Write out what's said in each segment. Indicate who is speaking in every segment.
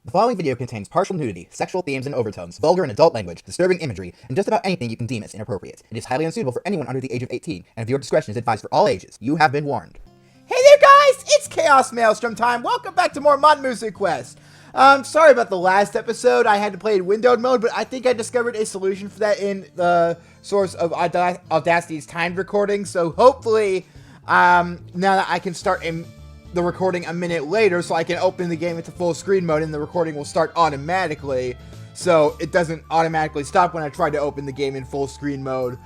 Speaker 1: The following video contains partial nudity, sexual themes and overtones, vulgar and adult language, disturbing imagery, and just about anything you can deem as inappropriate. It is highly unsuitable for anyone under the age of 18, and viewer discretion is advised for all ages. You have been warned.
Speaker 2: Hey there guys, it's ChaosMaelstrom time. Welcome back to more Mod Music Quest. Sorry about the last episode. I had to play in windowed mode, but I think I discovered a solution for that in the source of Audacity's timed recording. So hopefully, now that I can start the recording a minute later, so I can open the game into full screen mode and the recording will start automatically, so it doesn't automatically stop when I try to open the game in full screen mode.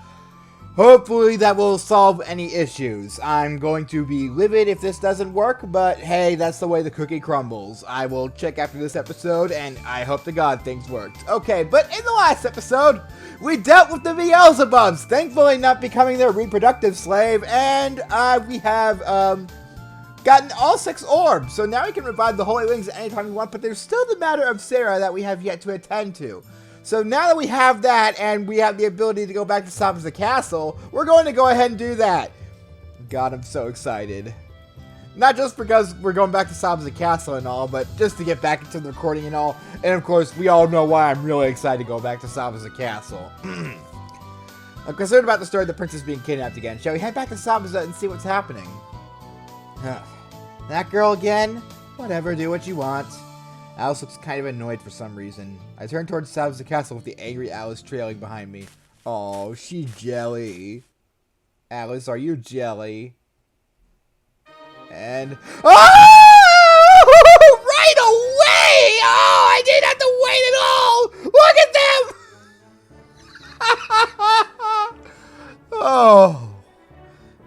Speaker 2: Hopefully that will solve any issues. I'm going to be livid if this doesn't work, but hey, that's the way the cookie crumbles. I will check after this episode, and I hope to God things worked. Okay, but in the last episode, we dealt with the Beelzebubs, thankfully not becoming their reproductive slave, and we have gotten all 6 orbs, so now we can revive the Holy Wings at any time we want, but there's still the matter of Sarah that we have yet to attend to. So now that we have that, and we have the ability to go back to Sabza Castle, we're going to go ahead and do that. God, I'm so excited. Not just because we're going back to Sabza Castle and all, but just to get back into the recording and all. And of course, we all know why I'm really excited to go back to Sabza Castle. I'm concerned about the story of the princess being kidnapped again. Shall we head back to Sabza and see what's happening? That girl again? Whatever, do what you want. Alice looks kind of annoyed for some reason. I turn towards Sabza Castle with the angry Alice trailing behind me. Oh, she jelly. Alice, are you jelly? And... oh! Right away! Oh, I didn't have to wait at all! Look at them! Oh.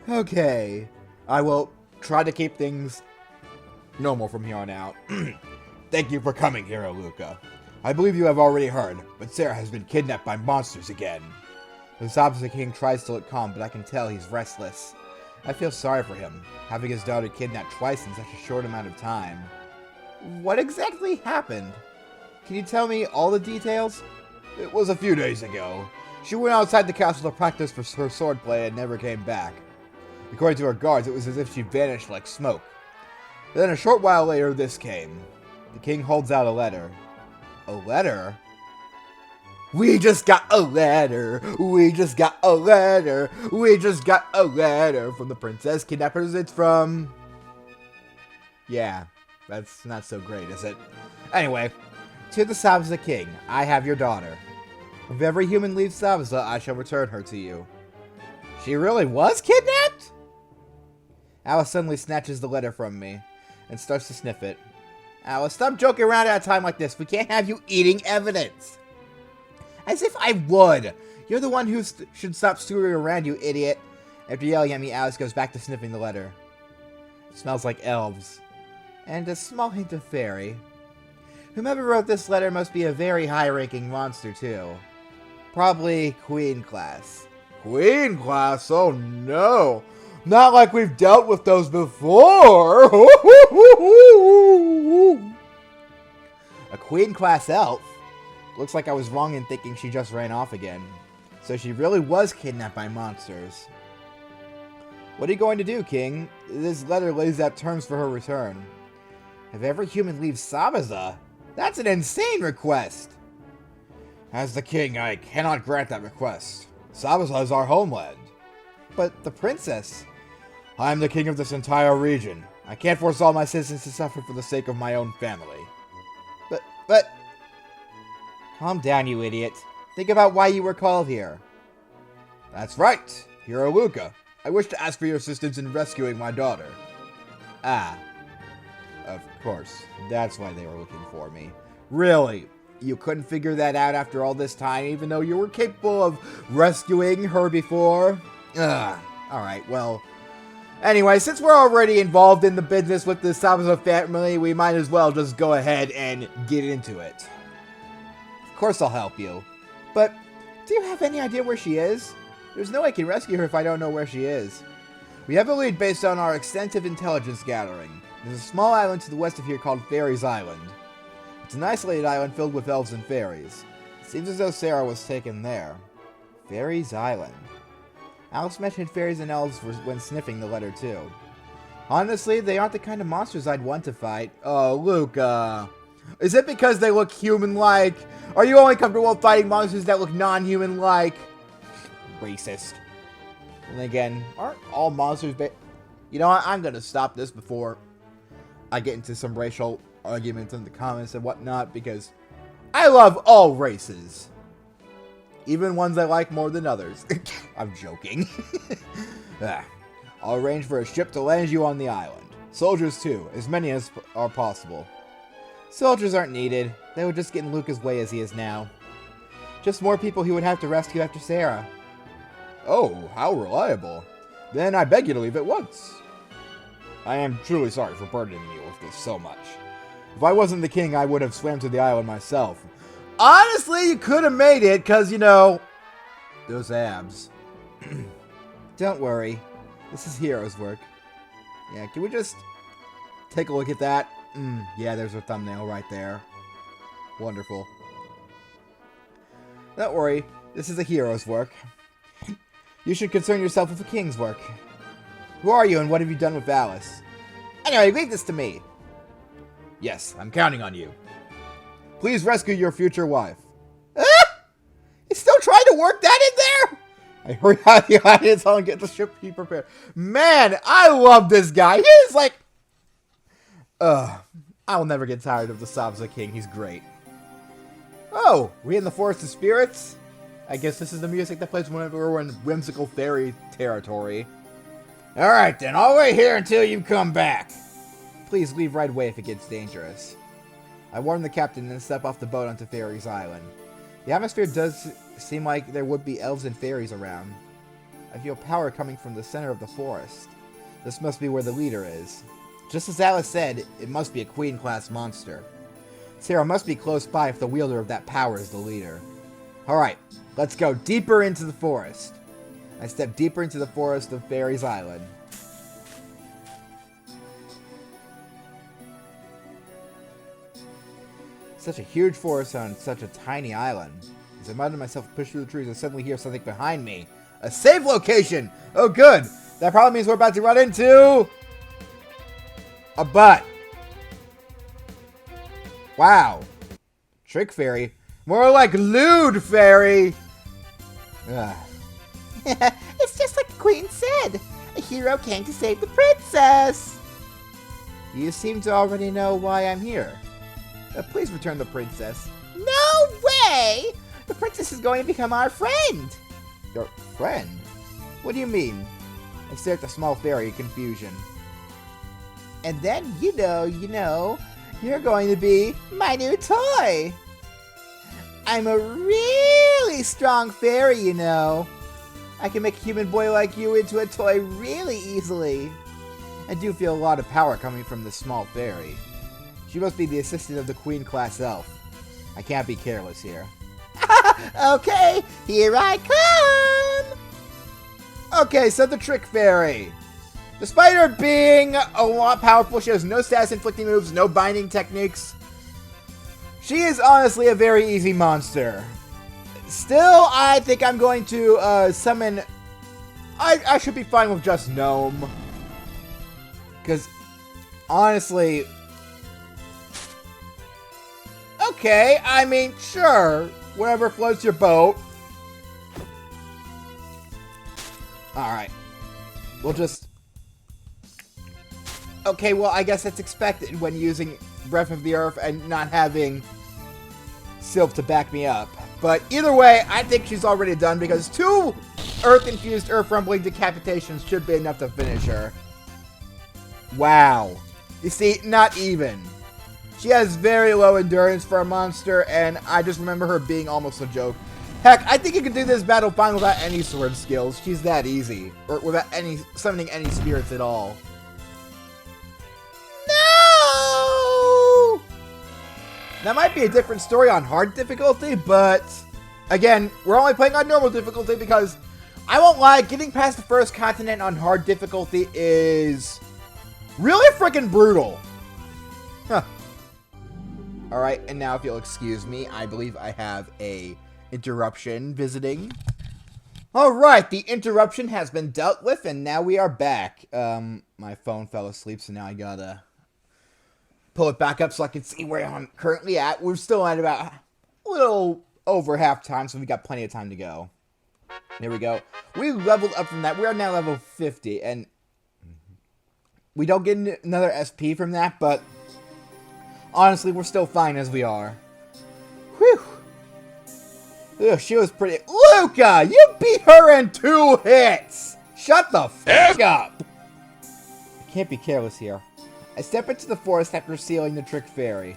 Speaker 2: Okay. I will try to keep things normal from here on out. Thank you for coming, Hero Luca. I believe you have already heard, but Sarah has been kidnapped by monsters again. The Sabza King tries to look calm, but I can tell he's restless. I feel sorry for him, having his daughter kidnapped twice in such a short amount of time. What exactly happened? Can you tell me all the details? It was a few days ago. She went outside the castle to practice for her swordplay and never came back. According to her guards, it was as if she vanished like smoke. Then a short while later, this came. The king holds out a letter. A letter? We just got a letter. We just got a letter. We just got a letter from the princess kidnappers. It's from... yeah, that's not so great, is it? Anyway, to the Sabza King, I have your daughter. If every human leaves Sabza, I shall return her to you. She really was kidnapped? Alice suddenly snatches the letter from me and starts to sniff it. Alice, stop joking around at a time like this. We can't have you eating evidence. As if I would. You're the one who should stop screwing around, you idiot. After yelling at me, Alice goes back to sniffing the letter. It smells like elves. And a small hint of fairy. Whomever wrote this letter must be a very high-ranking monster, too. Probably Queen class. Queen class? Oh no! Not like we've dealt with those before! A Queen class elf? Looks like I was wrong in thinking she just ran off again. So she really was kidnapped by monsters. What are you going to do, King? This letter lays out terms for her return. If every human leaves Sabza, that's an insane request! As the king, I cannot grant that request. Sabza is our homeland. But the princess... I am the king of this entire region. I can't force all my citizens to suffer for the sake of my own family. But... calm down, you idiot. Think about why you were called here. That's right. Hero Luca. I wish to ask for your assistance in rescuing my daughter. Ah. Of course. That's why they were looking for me. Really? You couldn't figure that out after all this time, even though you were capable of rescuing her before? Ugh. Alright, well... anyway, since we're already involved in the business with the Sabza family, we might as well just go ahead and get into it. Of course I'll help you. But, do you have any idea where she is? There's no way I can rescue her if I don't know where she is. We have a lead based on our extensive intelligence gathering. There's a small island to the west of here called Fairies Island. It's an isolated island filled with elves and fairies. It seems as though Sarah was taken there. Fairies Island. Alice mentioned fairies and elves when sniffing the letter too. Honestly, they aren't the kind of monsters I'd want to fight. Oh, Luca. Is it because they look human-like? Are you only comfortable with fighting monsters that look non-human-like? Racist. And again, aren't all monsters You know what? I'm gonna stop this before I get into some racial arguments in the comments and whatnot, because I love all races. Even ones I like more than others. I'm joking. I'll arrange for a ship to land you on the island. Soldiers too, as many as are possible. Soldiers aren't needed. They would just get in Luca's way as he is now. Just more people he would have to rescue after Sarah. Oh, how reliable. Then I beg you to leave at once. I am truly sorry for burdening you with this so much. If I wasn't the king, I would have swam to the island myself. Honestly, you could have made it, because, you know, those abs. Don't worry. This is hero's work. Yeah, can we just take a look at that? Yeah, there's a thumbnail right there. Wonderful. Don't worry. This is a hero's work. You should concern yourself with the king's work. Who are you and what have you done with Alice? Anyway, leave this to me. Yes, I'm counting on you. Please rescue your future wife. Ah! He's still trying to work that in there? I hurry out of the audience and get the ship prepared. Man, I love this guy. He's like... I will never get tired of the Sabza King. He's great. Oh, we in the Forest of Spirits? I guess this is the music that plays whenever we're in whimsical fairy territory. Alright then, I'll wait here until you come back. Please leave right away if it gets dangerous. I warn the captain and step off the boat onto Fairy's Island. The atmosphere does seem like there would be elves and fairies around. I feel power coming from the center of the forest. This must be where the leader is. Just as Alice said, it must be a Queen-class monster. Sarah must be close by if the wielder of that power is the leader. Alright, let's go deeper into the forest. I step deeper into the forest of Fairy's Island. Such a huge forest on such a tiny island. As I imagine myself push through the trees, I suddenly hear something behind me. A safe location! Oh good! That probably means we're about to run into... a butt. Wow. Trick fairy. More like lewd fairy. Ugh.
Speaker 3: It's just like the queen said. A hero came to save the princess.
Speaker 2: You seem to already know why I'm here. Please return the princess.
Speaker 3: No way! The princess is going to become our friend.
Speaker 2: Your friend? What do you mean? I stare at the small fairy in confusion.
Speaker 3: And then, you know, you're going to be my new toy. I'm a really strong fairy, you know. I can make a human boy like you into a toy really easily.
Speaker 2: I do feel a lot of power coming from this small fairy. She must be the assistant of the Queen-class elf. I can't be careless here.
Speaker 3: Okay, here I come!
Speaker 2: Okay, so the Trick Fairy. Despite her being a lot powerful, she has no status-inflicting moves, no binding techniques. She is honestly a very easy monster. Still, I think I'm going to summon... I should be fine with just Gnome. Because, honestly... Okay, I mean, sure. Whatever floats your boat. Alright. We'll just... Okay, well, I guess that's expected when using Breath of the Earth and not having Sylph to back me up. But either way, I think she's already done because 2 Earth-infused Earth-rumbling decapitations should be enough to finish her. Wow. You see, not even. She has very low endurance for a monster, and I just remember her being almost a joke. Heck, I think you can do this battle fine without any sword skills. She's that easy. Or without any summoning any spirits at all.
Speaker 3: No!
Speaker 2: That might be a different story on hard difficulty, but... Again, we're only playing on normal difficulty because... I won't lie, getting past the first continent on hard difficulty is... really freaking brutal. Huh. Alright, and now if you'll excuse me, I believe I have a interruption visiting. Alright, the interruption has been dealt with, and now we are back. My phone fell asleep, so now I gotta pull it back up so I can see where I'm currently at. We're still at about a little over half time, so we got plenty of time to go. There we go. We leveled up from that. We are now level 50, and we don't get another SP from that, but honestly, we're still fine as we are. Whew. Ugh, she was pretty. Luca, you beat her in 2 hits! Shut the f up! I can't be careless here. I step into the forest after sealing the trick fairy.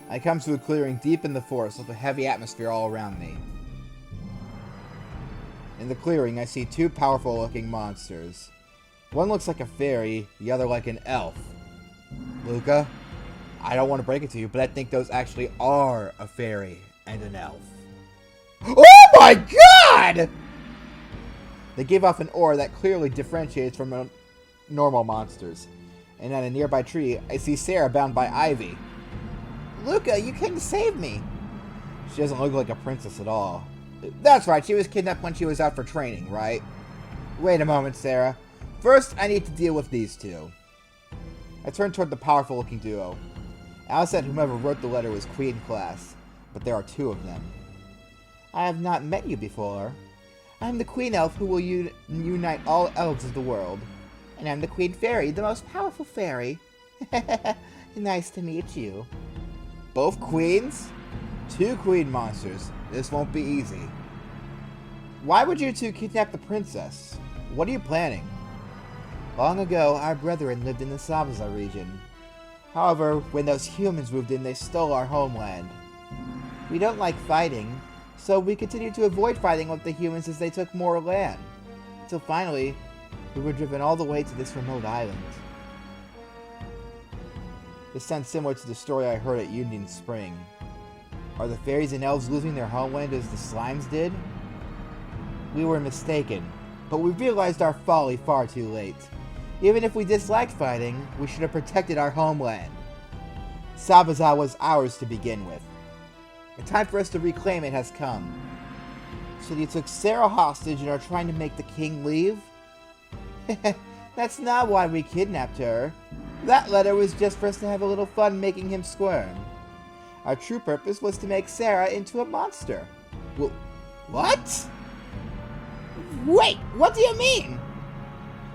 Speaker 2: I come to a clearing deep in the forest with a heavy atmosphere all around me. In the clearing, I see 2 powerful-looking monsters. One looks like a fairy, the other like an elf. Luca, I don't want to break it to you, but I think those actually are a fairy and an elf. Oh my god! They give off an aura that clearly differentiates from normal monsters. And at a nearby tree, I see Sarah bound by ivy.
Speaker 3: Luca, you came to save me.
Speaker 2: She doesn't look like a princess at all. That's right, she was kidnapped when she was out for training, right? Wait a moment, Sarah. First, I need to deal with these 2. I turn toward the powerful-looking duo. Alice said whomever wrote the letter was Queen Class, but there are 2 of them.
Speaker 3: I have not met you before. I'm the Queen Elf who will unite all elves of the world. And I'm the Queen Fairy, the most powerful fairy. Nice to meet you.
Speaker 2: Both queens? 2 queen monsters. This won't be easy. Why would you 2 kidnap the princess? What are you planning?
Speaker 3: Long ago, our brethren lived in the Sabaza region. However, when those humans moved in, they stole our homeland. We don't like fighting, so we continued to avoid fighting with the humans as they took more land. Until finally, we were driven all the way to this remote island. This sounds similar to the story I heard at Union Spring. Are the fairies and elves losing their homeland as the slimes did? We were mistaken, but we realized our folly far too late. Even if we disliked fighting, we should have protected our homeland. Sabaza was ours to begin with. The time for us to reclaim it has come. So you took Sarah hostage and are trying to make the king leave? That's not why we kidnapped her. That letter was just for us to have a little fun making him squirm. Our true purpose was to make Sarah into a monster.
Speaker 2: Well, what?
Speaker 3: Wait, what do you mean?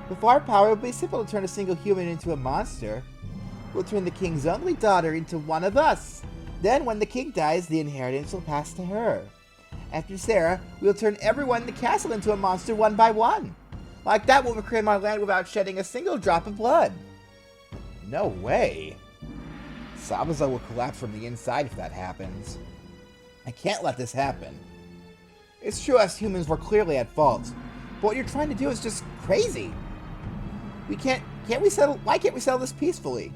Speaker 3: With our power, it would be simple to turn a single human into a monster. We'll turn the king's only daughter into one of us. Then, when the king dies, the inheritance will pass to her. After Sarah, we'll turn everyone in the castle into a monster one by one. Like that, we'll reclaim our land without shedding a single drop of blood.
Speaker 2: No way. Sabaza will collapse from the inside if that happens. I can't let this happen. It's true us humans were clearly at fault, but what you're trying to do is just crazy.
Speaker 3: Why can't we settle this peacefully?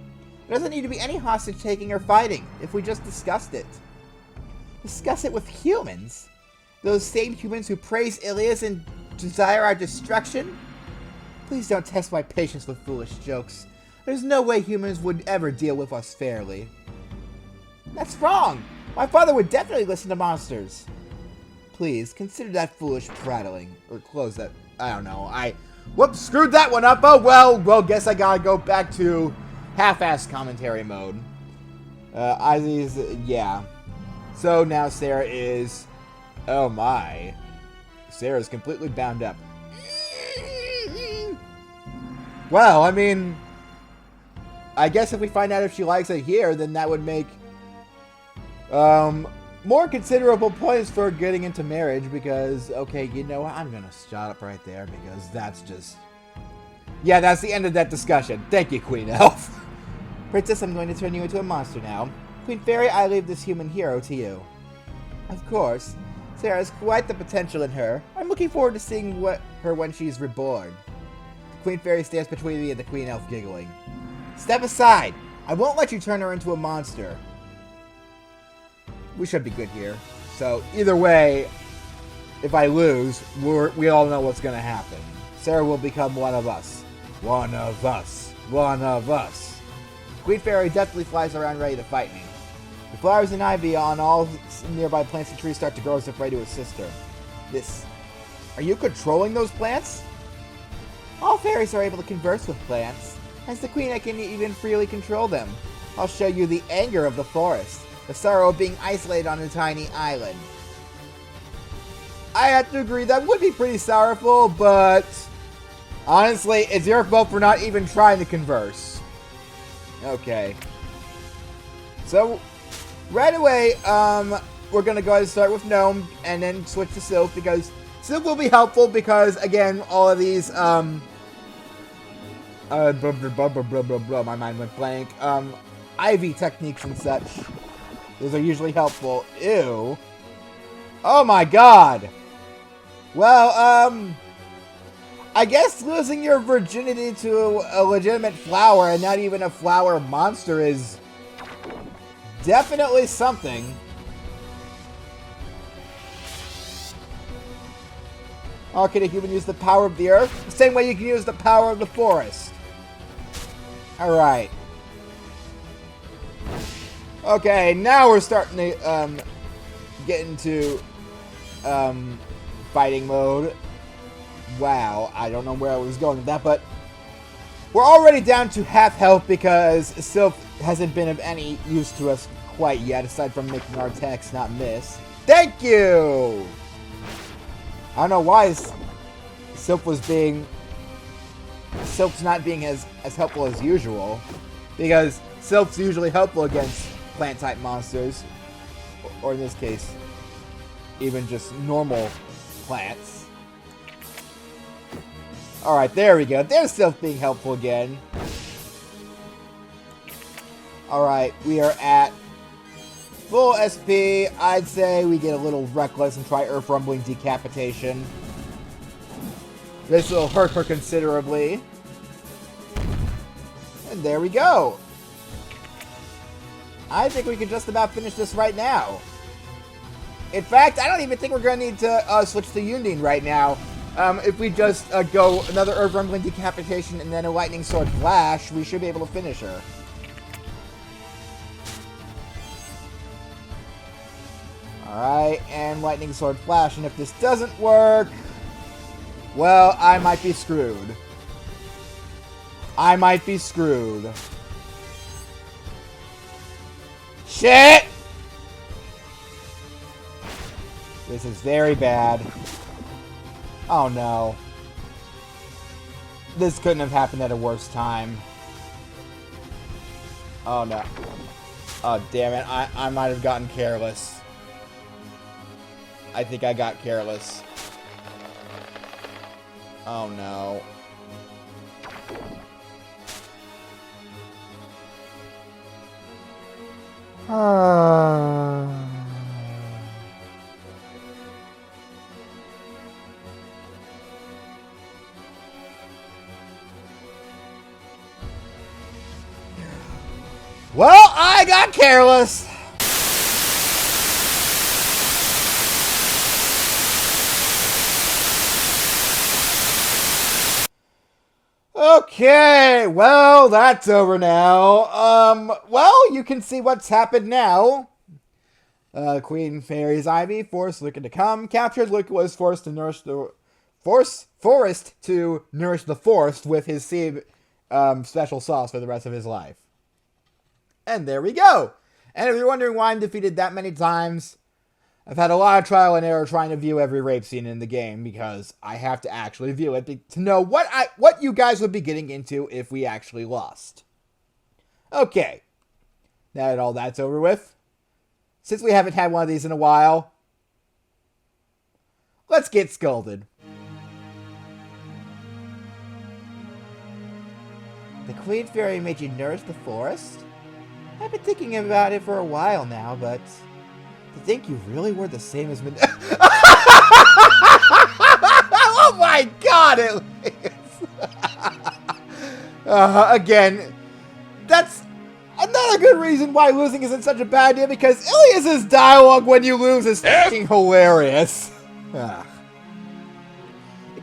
Speaker 3: There doesn't need to be any hostage taking or fighting if we just discussed it. Discuss it with humans? Those same humans who praise Ilias and desire our destruction? Please don't test my patience with foolish jokes. There's no way humans would ever deal with us fairly. That's wrong! My father would definitely listen to monsters. Please, consider that foolish prattling. Or close that. I don't know.
Speaker 2: Whoops, screwed that one up. Oh, well, guess I gotta go back to half-assed commentary mode. Yeah. So now Sarah is... Oh my. Sarah's completely bound up. Well, I mean... I guess if we find out if she likes it here, then that would make... more considerable points for getting into marriage because, okay, you know what? I'm gonna shut up right there because that's just... Yeah, that's the end of that discussion. Thank you, Queen Elf.
Speaker 3: Princess, I'm going to turn you into a monster now. Queen Fairy, I leave this human hero to you. Of course. Sarah has quite the potential in her. I'm looking forward to seeing her when she's reborn. The Queen Fairy stands between me and the Queen Elf, giggling. Step aside! I won't let you turn her into a monster.
Speaker 2: We should be good here. So, either way, if I lose, we all know what's going to happen. Sarah will become one of us. One of us. One of us.
Speaker 3: Queen Fairy definitely flies around ready to fight me. The flowers and ivy on all nearby plants and trees start to grow as if ready to assist her.
Speaker 2: Are you controlling those plants?
Speaker 3: All fairies are able to converse with plants. As the queen, I can even freely control them. I'll show you the anger of the forest, the sorrow of being isolated on a tiny island.
Speaker 2: I have to agree, that would be pretty sorrowful, but honestly, it's your fault for not even trying to converse. Okay. So, right away, we're gonna go ahead and start with Gnome, and then switch to Sylph, because Sylph will be helpful, because, again, all of these, my mind went blank, Ivy techniques and such, those are usually helpful. Ew. Oh my god! Well, I guess losing your virginity to a legitimate flower and not even a flower monster is definitely something. Or can a human use the power of the earth? The same way you can use the power of the forest. Alright. Okay, now we're starting to get into fighting mode. Wow, I don't know where I was going with that, but we're already down to half health because Sylph hasn't been of any use to us quite yet, aside from making our attacks not miss. Thank you! I don't know why Sylph's not being as helpful as usual, because Sylph's usually helpful against plant-type monsters, or in this case, even just normal plants. Alright, there we go. There's Sylph being helpful again. Alright, we are at full SP. I'd say we get a little reckless and try Earth Rumbling Decapitation. This will hurt her considerably. And there we go. I think we can just about finish this right now. In fact, I don't even think we're going to need to switch to Undine right now. If we just go another Earth Rumbling Decapitation and then a Lightning Sword Flash, we should be able to finish her. Alright, and Lightning Sword Flash, and if this doesn't work, well, I might be screwed. I might be screwed. Shit! This is very bad. Oh no. This couldn't have happened at a worse time. Oh no. Oh damn it, I might have gotten careless. I think I got careless. Oh no. Well, I got careless. Okay, well, that's over now. Well, you can see what's happened now. Queen Fairy's Ivy forced Luca to come. Captured, Luca was forced to nourish the forest to nourish the forest with his sea special sauce for the rest of his life. And there we go. And if you're wondering why I'm defeated that many times, I've had a lot of trial and error trying to view every rape scene in the game because I have to actually view it to know what you guys would be getting into if we actually lost. Okay. Now that all that's over with, since we haven't had one of these in a while, let's get scolded.
Speaker 3: The Queen Fairy made you nourish the forest? I've been thinking about it for a while now, but to think you really were the same as
Speaker 2: Oh my god, it again, that's another good reason why losing isn't such a bad idea, because Ilias's dialogue when you lose is fucking hilarious.
Speaker 3: The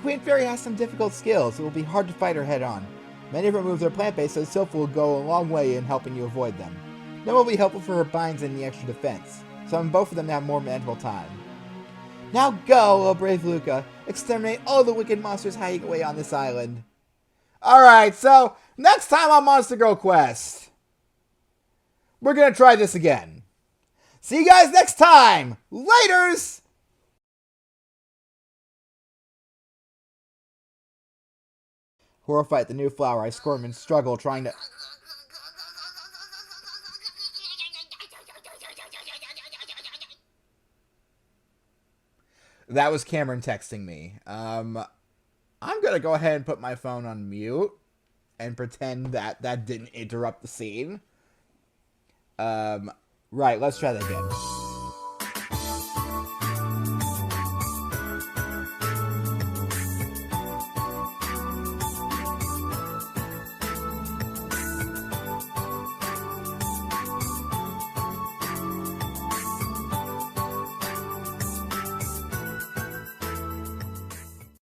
Speaker 3: Queen Fairy has some difficult skills. It will be hard to fight her head on. Many of her moves are plant-based, so Sylph will go a long way in helping you avoid them. That will be helpful for her binds and the extra defense. So I want both of them to have more manageable time. Now go, oh brave Luca. Exterminate all the wicked monsters hiding away on this island.
Speaker 2: Alright, so next time on Monster Girl Quest, we're gonna try this again. See you guys next time! Laters! Horrified at the new flower, I squirm and struggle trying to... That was Cameron texting me. I'm gonna go ahead and put my phone on mute and pretend that that didn't interrupt the scene. Right, let's try that again.